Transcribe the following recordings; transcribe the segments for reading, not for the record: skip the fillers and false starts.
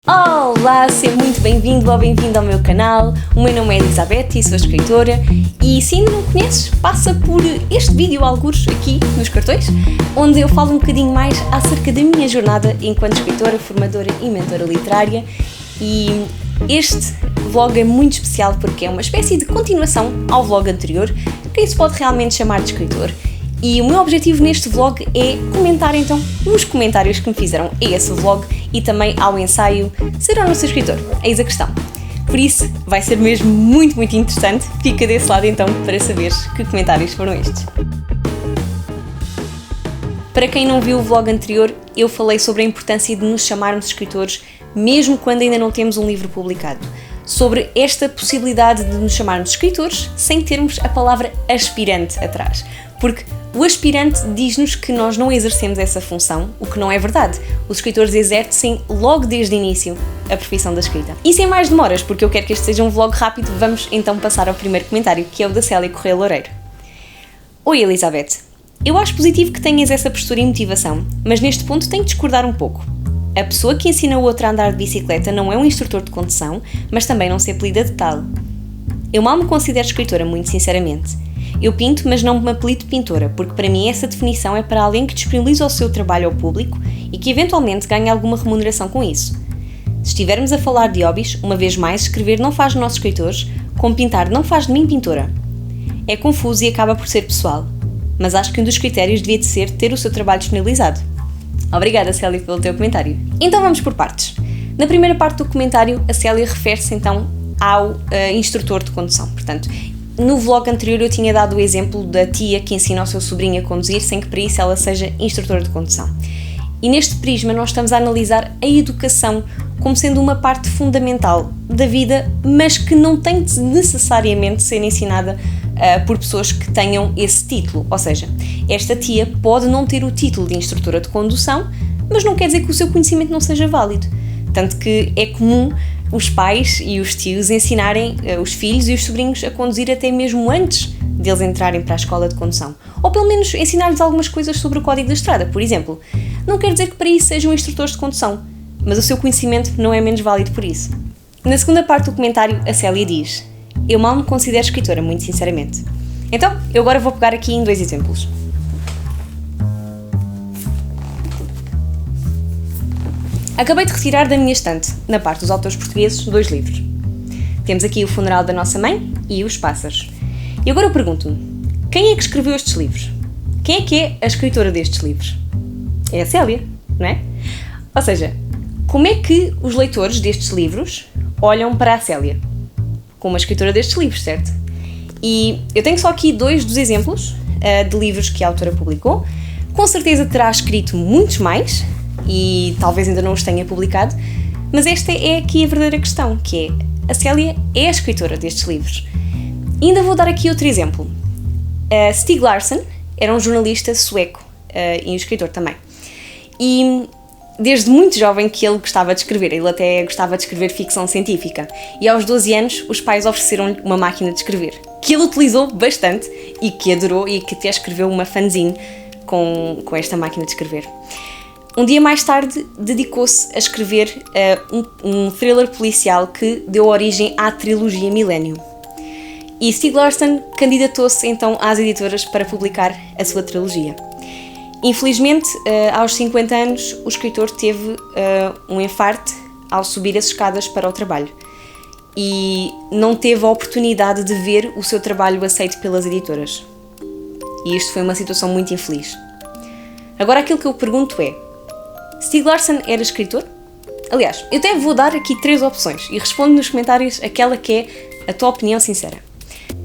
Olá, seja muito bem-vindo ou bem-vinda ao meu canal. O meu nome é Elizabeth e sou escritora e se ainda não me conheces, passa por este vídeo algures aqui nos cartões, onde eu falo um bocadinho mais acerca da minha jornada enquanto escritora, formadora e mentora literária. E este vlog é muito especial porque é uma espécie de continuação ao vlog anterior, que se pode realmente chamar de escritor. E o meu objetivo neste vlog é comentar então os comentários que me fizeram a esse vlog e também ao ensaio Ser ou Não Ser Escritor, eis a questão. Por isso, vai ser mesmo muito interessante. Fica desse lado então para saberes que comentários foram estes. Para quem não viu o vlog anterior, eu falei sobre a importância de nos chamarmos escritores mesmo quando ainda não temos um livro publicado. Sobre esta possibilidade de nos chamarmos escritores sem termos a palavra aspirante atrás. Porque o aspirante diz-nos que nós não exercemos essa função, o que não é verdade. Os escritores exercem logo desde o início a profissão da escrita. E sem mais demoras, porque eu quero que este seja um vlog rápido, vamos então passar ao primeiro comentário, que é o da Célia Correia Loureiro. Oi Elizabeth, eu acho positivo que tenhas essa postura e motivação, mas neste ponto tenho de discordar um pouco. A pessoa que ensina o outro a andar de bicicleta não é um instrutor de condução, mas também não se apelida de tal. Eu mal me considero escritora, muito sinceramente. Eu pinto, mas não me apelido de pintora, porque para mim essa definição é para alguém que disponibiliza o seu trabalho ao público e que eventualmente ganha alguma remuneração com isso. Se estivermos a falar de hobbies, uma vez mais, escrever não faz de nós escritores, como pintar não faz de mim pintora. É confuso e acaba por ser pessoal, mas acho que um dos critérios devia de ser ter o seu trabalho disponibilizado. Obrigada, Célia, pelo teu comentário. Então vamos por partes. Na primeira parte do comentário, a Célia refere-se então ao instrutor de condução. Portanto, no vlog anterior eu tinha dado o exemplo da tia que ensina ao seu sobrinho a conduzir sem que para isso ela seja instrutora de condução. E neste prisma nós estamos a analisar a educação como sendo uma parte fundamental da vida, mas que não tem de necessariamente ser ensinada por pessoas que tenham esse título. Ou seja, esta tia pode não ter o título de instrutora de condução, mas não quer dizer que o seu conhecimento não seja válido. Tanto que é comum os pais e os tios ensinarem os filhos e os sobrinhos a conduzir até mesmo antes deles entrarem para a escola de condução. Ou pelo menos ensinar-lhes algumas coisas sobre o código da estrada, por exemplo. Não quer dizer que para isso sejam instrutores de condução, mas o seu conhecimento não é menos válido por isso. Na segunda parte do comentário, a Célia diz: eu mal me considero escritora, muito sinceramente. Então, eu agora vou pegar aqui em dois exemplos. Acabei de retirar da minha estante, na parte dos autores portugueses, 2 livros. Temos aqui O Funeral da Nossa Mãe e Os Pássaros. E agora eu pergunto-me, quem é que escreveu estes livros? Quem é que é a escritora destes livros? É a Célia, não é? Ou seja, como é que os leitores destes livros olham para a Célia? Como a escritora destes livros, certo? E eu tenho só aqui 2 dos exemplos de livros que a autora publicou. Com certeza terá escrito muitos mais, e talvez ainda não os tenha publicado, mas esta é aqui a verdadeira questão, que é, a Célia é a escritora destes livros. E ainda vou dar aqui outro exemplo. Stieg Larsson era um jornalista sueco e um escritor também. E desde muito jovem que ele gostava de escrever, ele até gostava de escrever ficção científica. E aos 12 anos os pais ofereceram-lhe uma máquina de escrever, que ele utilizou bastante e que adorou e que até escreveu uma fanzine com esta máquina de escrever. Um dia mais tarde, dedicou-se a escrever um thriller policial que deu origem à trilogia Millennium. E Stieg Larsson candidatou-se então às editoras para publicar a sua trilogia. Infelizmente, aos 50 anos, o escritor teve um infarte ao subir as escadas para o trabalho e não teve a oportunidade de ver o seu trabalho aceito pelas editoras. E isto foi uma situação muito infeliz. Agora aquilo que eu pergunto é: Stieg Larsson era escritor? Aliás, eu até vou dar aqui 3 opções e respondo nos comentários aquela que é a tua opinião sincera.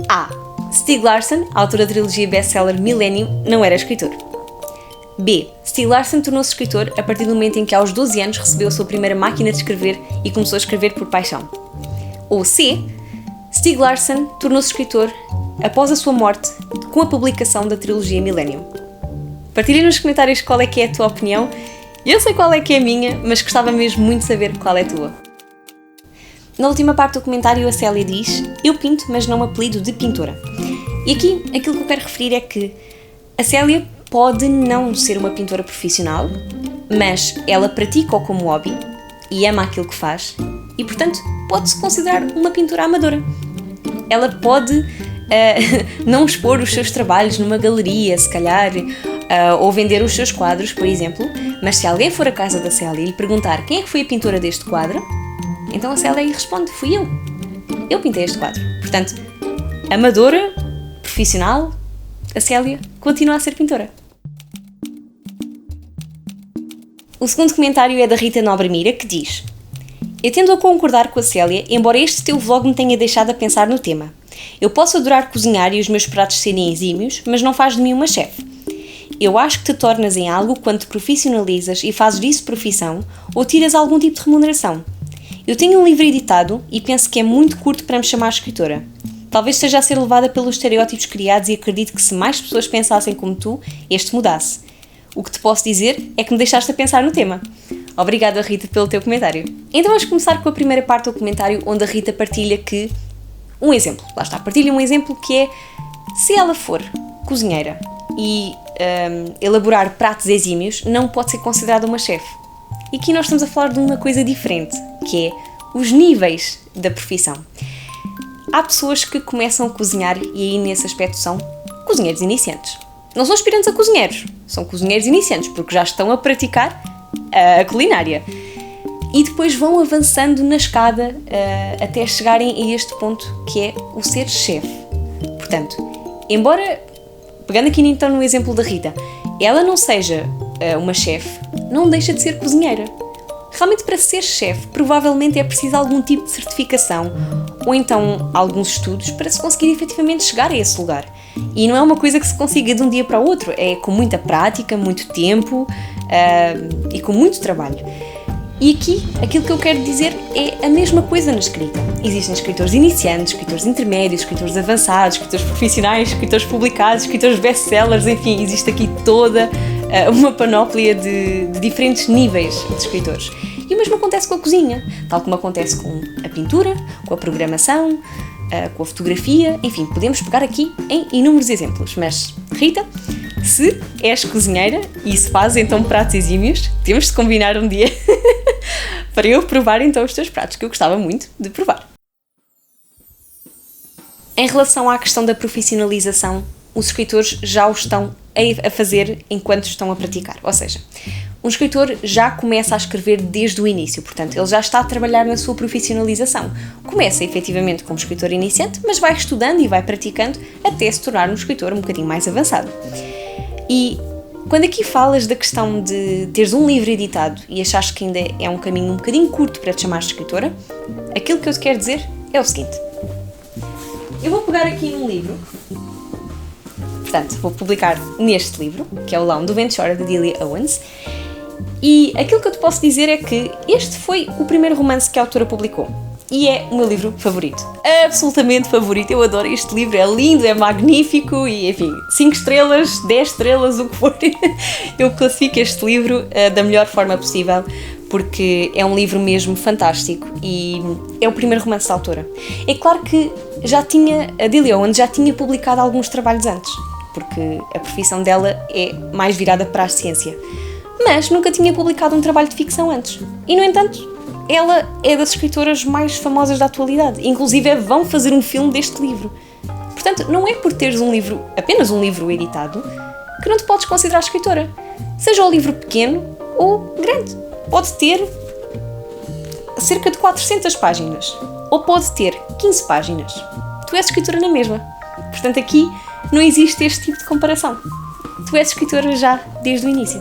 A. Stieg Larsson, autor da trilogia best-seller Millennium, não era escritor. B. Stieg Larsson tornou-se escritor a partir do momento em que aos 12 anos recebeu a sua primeira máquina de escrever e começou a escrever por paixão. Ou C. Stieg Larsson tornou-se escritor após a sua morte com a publicação da trilogia Millennium. Partilha nos comentários qual é que é a tua opinião. Eu sei qual é que é a minha, mas gostava mesmo muito de saber qual é a tua. Na última parte do comentário, a Célia diz: eu pinto, mas não me apelido de pintora. E aqui, aquilo que eu quero referir é que a Célia pode não ser uma pintora profissional, mas ela pratica-o como hobby e ama aquilo que faz e, portanto, pode-se considerar uma pintora amadora. Ela pode não expor os seus trabalhos numa galeria, se calhar, ou vender os seus quadros, por exemplo, mas se alguém for à casa da Célia e lhe perguntar quem é que foi a pintora deste quadro, então a Célia aí responde: fui eu. Eu pintei este quadro. Portanto, amadora, profissional, a Célia continua a ser pintora. O segundo comentário é da Rita Nobre Mira, que diz: eu tendo a concordar com a Célia, embora este teu vlog me tenha deixado a pensar no tema. Eu posso adorar cozinhar e os meus pratos serem exímios, mas não faz de mim uma chefe. Eu acho que te tornas em algo quando te profissionalizas e fazes disso profissão ou tiras algum tipo de remuneração. Eu tenho um livro editado e penso que é muito curto para me chamar escritora. Talvez esteja a ser levada pelos estereótipos criados e acredito que se mais pessoas pensassem como tu, este mudasse. O que te posso dizer é que me deixaste a pensar no tema. Obrigada, Rita, pelo teu comentário. Então vamos começar com a primeira parte do comentário, onde a Rita partilha que... um exemplo, lá está, partilha um exemplo que é: se ela for cozinheira e elaborar pratos exímios, não pode ser considerada uma chefe. E aqui nós estamos a falar de uma coisa diferente, que é os níveis da profissão. Há pessoas que começam a cozinhar e aí nesse aspecto são cozinheiros iniciantes. Não são aspirantes a cozinheiros, são cozinheiros iniciantes, porque já estão a praticar a culinária. E depois vão avançando na escada até chegarem a este ponto, que é o ser chefe. Portanto, embora, pegando aqui então no exemplo da Rita, ela não seja uma chefe, não deixa de ser cozinheira. Realmente, para ser chefe, provavelmente é preciso algum tipo de certificação ou então alguns estudos para se conseguir efetivamente chegar a esse lugar. E não é uma coisa que se consiga de um dia para o outro, é com muita prática, muito tempo e com muito trabalho. E aqui, aquilo que eu quero dizer é a mesma coisa na escrita. Existem escritores iniciantes, escritores intermédios, escritores avançados, escritores profissionais, escritores publicados, escritores best-sellers, enfim, existe aqui toda uma panóplia de diferentes níveis de escritores. E o mesmo acontece com a cozinha, tal como acontece com a pintura, com a programação, com a fotografia, enfim, podemos pegar aqui em inúmeros exemplos. Mas, Rita, se és cozinheira e se fazes então pratos exímios, temos de combinar um dia para eu provar então os teus pratos, que eu gostava muito de provar. Em relação à questão da profissionalização, os escritores já o estão a fazer enquanto estão a praticar. Ou seja, um escritor já começa a escrever desde o início, portanto, ele já está a trabalhar na sua profissionalização. Começa efetivamente como escritor iniciante, mas vai estudando e vai praticando até se tornar um escritor um bocadinho mais avançado. E quando aqui falas da questão de teres um livro editado e achares que ainda é um caminho um bocadinho curto para te chamar de escritora, aquilo que eu te quero dizer é o seguinte: eu vou pegar aqui num livro, portanto, vou publicar neste livro, que é o Lawn do Ventura, de Delia Owens, e aquilo que eu te posso dizer é que este foi o primeiro romance que a autora publicou. E é o meu livro favorito. Absolutamente favorito. Eu adoro este livro. É lindo, é magnífico e, enfim, 5 estrelas, 10 estrelas, o que for. Eu classifico este livro da melhor forma possível porque é um livro mesmo fantástico e é o primeiro romance da autora. É claro que a Delia Owens já tinha publicado alguns trabalhos antes, porque a profissão dela é mais virada para a ciência. Mas nunca tinha publicado um trabalho de ficção antes. E, no entanto, ela é das escritoras mais famosas da atualidade. Inclusive, vão fazer um filme deste livro. Portanto, não é por teres um livro, apenas um livro editado, que não te podes considerar escritora. Seja o livro pequeno ou grande. Pode ter cerca de 400 páginas. Ou pode ter 15 páginas. Tu és escritora na mesma. Portanto, aqui não existe este tipo de comparação. Tu és escritora já desde o início.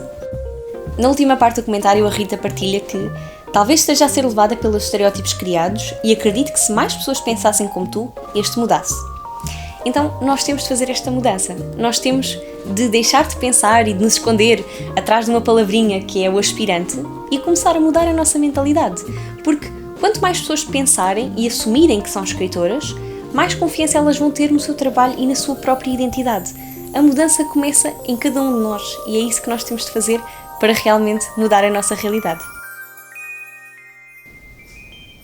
Na última parte do comentário, a Rita partilha que talvez esteja a ser levada pelos estereótipos criados e acredito que se mais pessoas pensassem como tu, este mudasse. Então, nós temos de fazer esta mudança. Nós temos de deixar de pensar e de nos esconder atrás de uma palavrinha que é o aspirante e começar a mudar a nossa mentalidade. Porque quanto mais pessoas pensarem e assumirem que são escritoras, mais confiança elas vão ter no seu trabalho e na sua própria identidade. A mudança começa em cada um de nós e é isso que nós temos de fazer para realmente mudar a nossa realidade.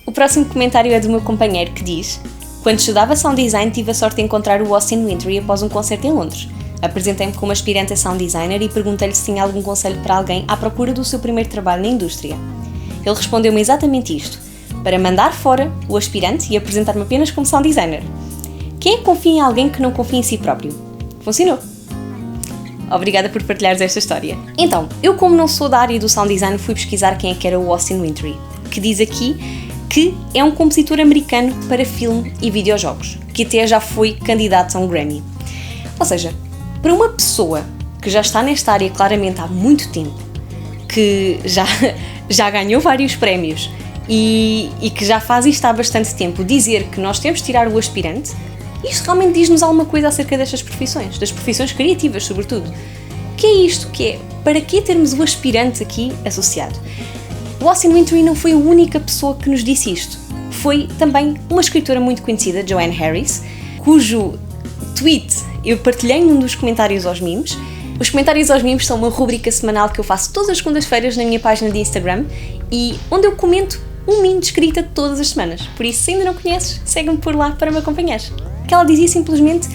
O próximo comentário é do meu companheiro que diz: quando estudava Sound Design tive a sorte de encontrar o Austin Wintory após um concerto em Londres. Apresentei-me como aspirante a Sound Designer e perguntei-lhe se tinha algum conselho para alguém à procura do seu primeiro trabalho na indústria. Ele respondeu-me exatamente isto: para mandar fora o aspirante e apresentar-me apenas como sound designer. Quem é que confia em alguém que não confia em si próprio? Funcionou. Obrigada por partilhares esta história. Então, eu como não sou da área do sound design, fui pesquisar quem é que era o Austin Wintory, que diz aqui que é um compositor americano para filme e videojogos, que até já foi candidato a um Grammy. Ou seja, para uma pessoa que já está nesta área claramente há muito tempo, que já ganhou vários prémios e que já faz isto há bastante tempo, dizer que nós temos de tirar o aspirante, isto realmente diz-nos alguma coisa acerca destas profissões, das profissões criativas, sobretudo. O que é isto? Para que termos o aspirante aqui associado? O Austin Wintory não foi a única pessoa que nos disse isto. Foi também uma escritora muito conhecida, Joanne Harris, cujo tweet eu partilhei num dos comentários aos memes. Os comentários aos memes são uma rubrica semanal que eu faço todas as segundas-feiras na minha página de Instagram e onde eu comento um meme de escrita todas as semanas. Por isso, se ainda não conheces, segue-me por lá para me acompanhar. Que ela dizia simplesmente: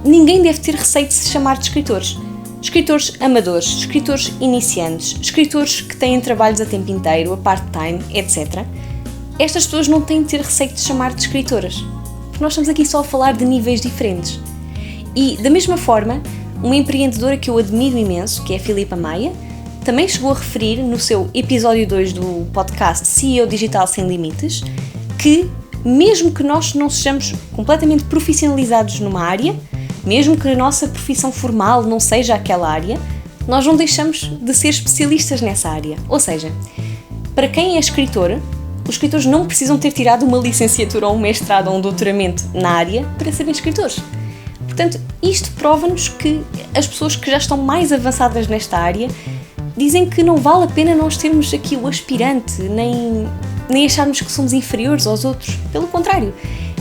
ninguém deve ter receio de se chamar de escritores. Escritores amadores, escritores iniciantes, escritores que têm trabalhos a tempo inteiro, a part-time, etc. Estas pessoas não têm de ter receio de se chamar de escritoras, porque nós estamos aqui só a falar de níveis diferentes. E, da mesma forma, uma empreendedora que eu admiro imenso, que é a Filipa Maia, também chegou a referir no seu episódio 2 do podcast CEO Digital Sem Limites, que mesmo que nós não sejamos completamente profissionalizados numa área, mesmo que a nossa profissão formal não seja aquela área, nós não deixamos de ser especialistas nessa área. Ou seja, para quem é escritor, os escritores não precisam ter tirado uma licenciatura ou um mestrado ou um doutoramento na área para serem escritores. Portanto, isto prova-nos que as pessoas que já estão mais avançadas nesta área dizem que não vale a pena nós termos aqui o aspirante, nem acharmos que somos inferiores aos outros. Pelo contrário,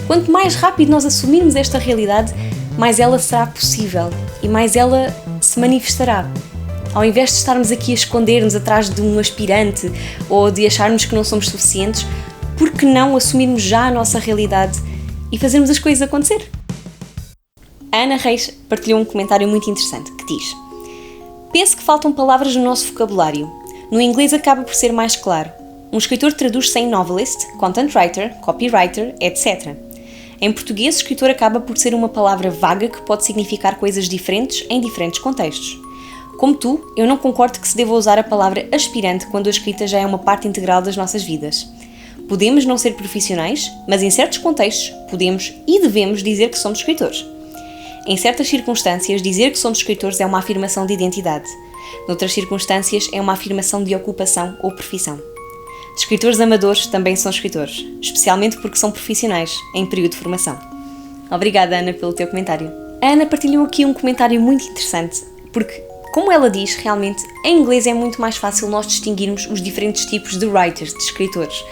quanto mais rápido nós assumirmos esta realidade, mais ela será possível e mais ela se manifestará. Ao invés de estarmos aqui a esconder-nos atrás de um aspirante ou de acharmos que não somos suficientes, por que não assumirmos já a nossa realidade e fazermos as coisas acontecer? A Ana Reis partilhou um comentário muito interessante que diz: penso que faltam palavras no nosso vocabulário. No inglês acaba por ser mais claro. Um escritor traduz-se em novelist, content writer, copywriter, etc. Em português, escritor acaba por ser uma palavra vaga que pode significar coisas diferentes em diferentes contextos. Como tu, eu não concordo que se deva usar a palavra aspirante quando a escrita já é uma parte integral das nossas vidas. Podemos não ser profissionais, mas em certos contextos podemos e devemos dizer que somos escritores. Em certas circunstâncias, dizer que somos escritores é uma afirmação de identidade. Noutras circunstâncias, é uma afirmação de ocupação ou profissão. Escritores amadores também são escritores, especialmente porque são profissionais, em período de formação. Obrigada, Ana, pelo teu comentário. A Ana partilhou aqui um comentário muito interessante, porque, como ela diz, realmente, em inglês é muito mais fácil nós distinguirmos os diferentes tipos de writers, de escritores.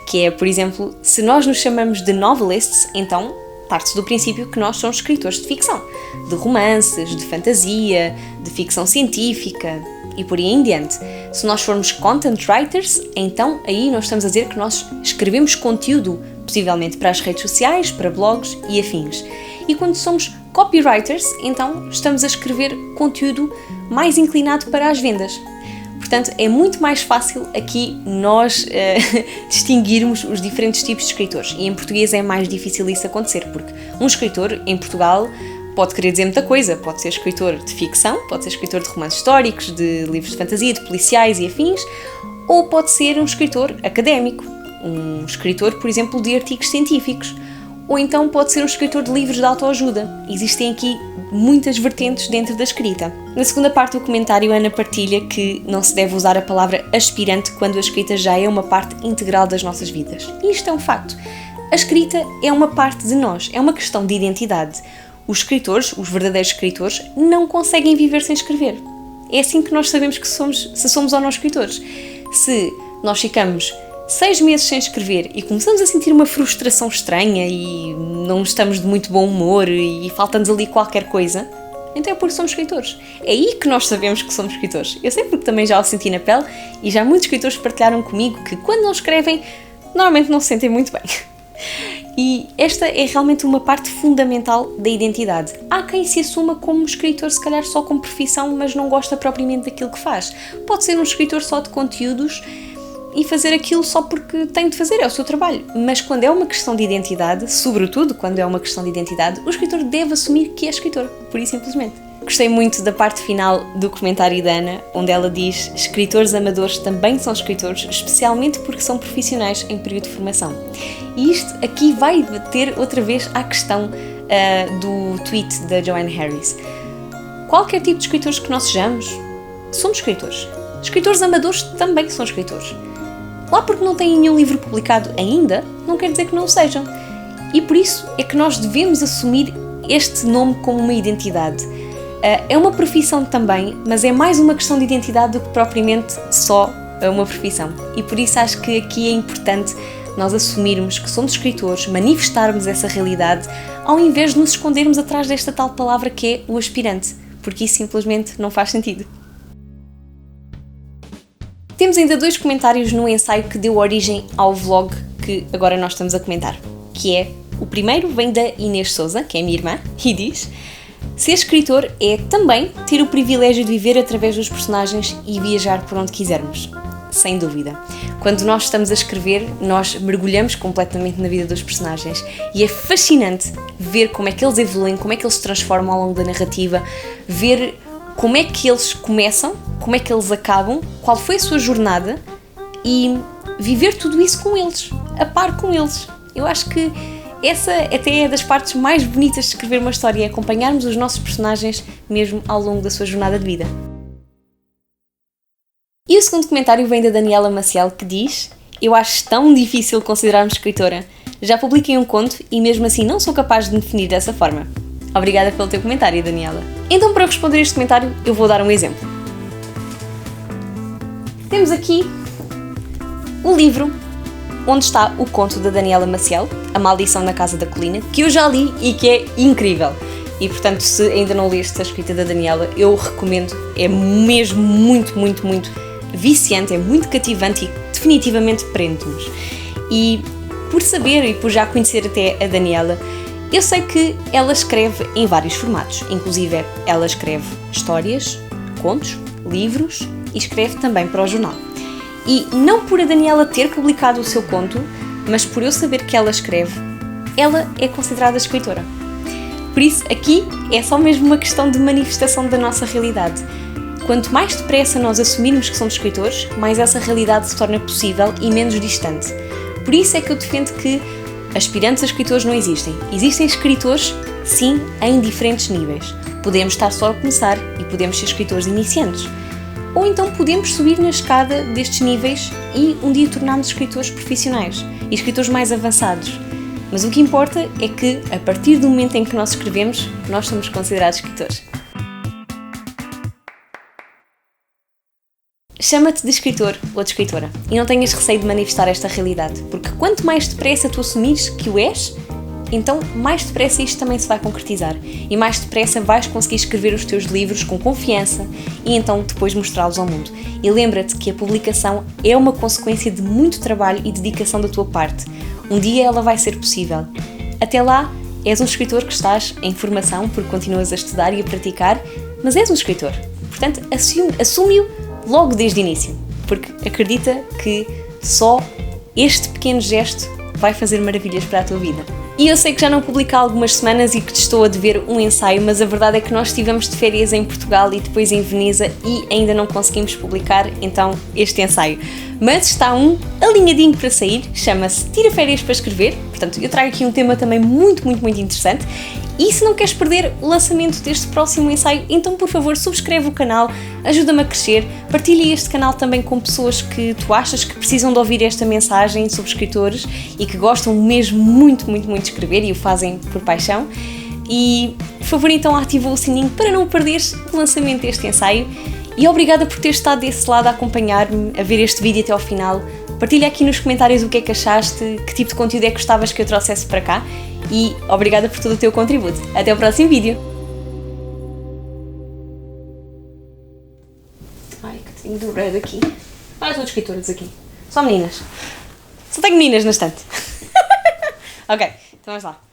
Que é, por exemplo, se nós nos chamamos de novelists, então parte-se do princípio que nós somos escritores de ficção, de romances, de fantasia, de ficção científica e por aí em diante. Se nós formos content writers, então aí nós estamos a dizer que nós escrevemos conteúdo, possivelmente para as redes sociais, para blogs e afins. E quando somos copywriters, então estamos a escrever conteúdo mais inclinado para as vendas. Portanto, é muito mais fácil aqui nós distinguirmos os diferentes tipos de escritores. E em português é mais difícil isso acontecer, porque um escritor em Portugal pode querer dizer muita coisa. Pode ser escritor de ficção, pode ser escritor de romances históricos, de livros de fantasia, de policiais e afins, ou pode ser um escritor académico, um escritor, por exemplo, de artigos científicos, ou então pode ser um escritor de livros de autoajuda. Existem aqui muitas vertentes dentro da escrita. Na segunda parte do comentário, a Ana partilha que não se deve usar a palavra aspirante quando a escrita já é uma parte integral das nossas vidas. E isto é um facto. A escrita é uma parte de nós, é uma questão de identidade. Os escritores, os verdadeiros escritores, não conseguem viver sem escrever. É assim que nós sabemos que se somos ou não escritores. Se nós ficamos 6 meses sem escrever e começamos a sentir uma frustração estranha e não estamos de muito bom humor e falta-nos ali qualquer coisa, então é porque somos escritores. É aí que nós sabemos que somos escritores. Eu sei porque também já o senti na pele e já muitos escritores partilharam comigo que quando não escrevem, normalmente não se sentem muito bem. E esta é realmente uma parte fundamental da identidade. Há quem se assuma como escritor, se calhar só como profissão, mas não gosta propriamente daquilo que faz. Pode ser um escritor só de conteúdos e fazer aquilo só porque tem de fazer, é o seu trabalho. Mas quando é uma questão de identidade, sobretudo quando é uma questão de identidade, o escritor deve assumir que é escritor, por isso simplesmente. Gostei muito da parte final do comentário da Ana, onde ela diz: escritores amadores também são escritores, especialmente porque são profissionais em período de formação. E isto aqui vai bater outra vez à questão do tweet da Joanne Harris. Qualquer tipo de escritores que nós sejamos, somos escritores. Escritores amadores também são escritores. Lá porque não têm nenhum livro publicado ainda, não quer dizer que não sejam. E por isso é que nós devemos assumir este nome como uma identidade. É uma profissão também, mas é mais uma questão de identidade do que propriamente só uma profissão. E por isso acho que aqui é importante nós assumirmos que somos escritores, manifestarmos essa realidade, ao invés de nos escondermos atrás desta tal palavra que é o aspirante, porque isso simplesmente não faz sentido. Temos ainda 2 comentários no ensaio que deu origem ao vlog que agora nós estamos a comentar, que é, o primeiro vem da Inês Souza, que é a minha irmã, e diz: ser escritor é também ter o privilégio de viver através dos personagens e viajar por onde quisermos. Sem dúvida. Quando nós estamos a escrever, nós mergulhamos completamente na vida dos personagens e é fascinante ver como é que eles evoluem, como é que eles se transformam ao longo da narrativa, ver como é que eles começam, como é que eles acabam, qual foi a sua jornada e viver tudo isso com eles, a par com eles. Eu acho que essa até é das partes mais bonitas de escrever uma história, é acompanharmos os nossos personagens mesmo ao longo da sua jornada de vida. E o segundo comentário vem da Daniela Maciel, que diz: eu acho tão difícil considerar-me escritora. Já publiquei um conto e mesmo assim não sou capaz de me definir dessa forma. Obrigada pelo teu comentário, Daniela. Então, para responder este comentário, eu vou dar um exemplo. Temos aqui o livro onde está o conto da Daniela Maciel, A Maldição na Casa da Colina, que eu já li e que é incrível. E, portanto, se ainda não leste a escrita da Daniela, eu recomendo. É mesmo muito, muito, muito viciante, é muito cativante e definitivamente prende-nos. E por saber e por já conhecer até a Daniela, eu sei que ela escreve em vários formatos. Inclusive, ela escreve histórias, contos, livros e escreve também para o jornal. E não por a Daniela ter publicado o seu conto, mas por eu saber que ela escreve, ela é considerada escritora. Por isso, aqui é só mesmo uma questão de manifestação da nossa realidade. Quanto mais depressa nós assumirmos que somos escritores, mais essa realidade se torna possível e menos distante. Por isso é que eu defendo que aspirantes a escritores não existem. Existem escritores, sim, em diferentes níveis. Podemos estar só a começar e podemos ser escritores iniciantes. Ou então podemos subir na escada destes níveis e um dia tornarmos escritores profissionais e escritores mais avançados. Mas o que importa é que, a partir do momento em que nós escrevemos, nós somos considerados escritores. Chama-te de escritor ou de escritora e não tenhas receio de manifestar esta realidade, porque quanto mais depressa tu assumires que o és, então mais depressa isto também se vai concretizar e mais depressa vais conseguir escrever os teus livros com confiança e então depois mostrá-los ao mundo. E lembra-te que a publicação é uma consequência de muito trabalho e dedicação da tua parte. Um dia ela vai ser possível. Até lá, és um escritor que estás em formação porque continuas a estudar e a praticar, mas és um escritor. Portanto, assume-o logo desde o início, porque acredita que só este pequeno gesto vai fazer maravilhas para a tua vida. E eu sei que já não publico há algumas semanas e que te estou a dever um ensaio, mas a verdade é que nós estivemos de férias em Portugal e depois em Veneza e ainda não conseguimos publicar, então, este ensaio. Mas está um alinhadinho para sair, chama-se Tira Férias para Escrever, portanto eu trago aqui um tema também muito, muito, muito interessante. E se não queres perder o lançamento deste próximo ensaio, então por favor subscreve o canal, ajuda-me a crescer, partilha este canal também com pessoas que tu achas que precisam de ouvir esta mensagem sobre escritores e que gostam mesmo muito, muito, muito de escrever e o fazem por paixão. E por favor então ativa o sininho para não perderes o lançamento deste ensaio. E obrigada por ter estado desse lado a acompanhar-me, a ver este vídeo até ao final. Partilha aqui nos comentários o que é que achaste, que tipo de conteúdo é que gostavas que eu trouxesse para cá. E obrigada por todo o teu contributo. Até o próximo vídeo. Ai, que tenho dobrado aqui. Olha todos escritoras aqui. Só meninas. Só tenho meninas na estante. Ok, então vamos lá.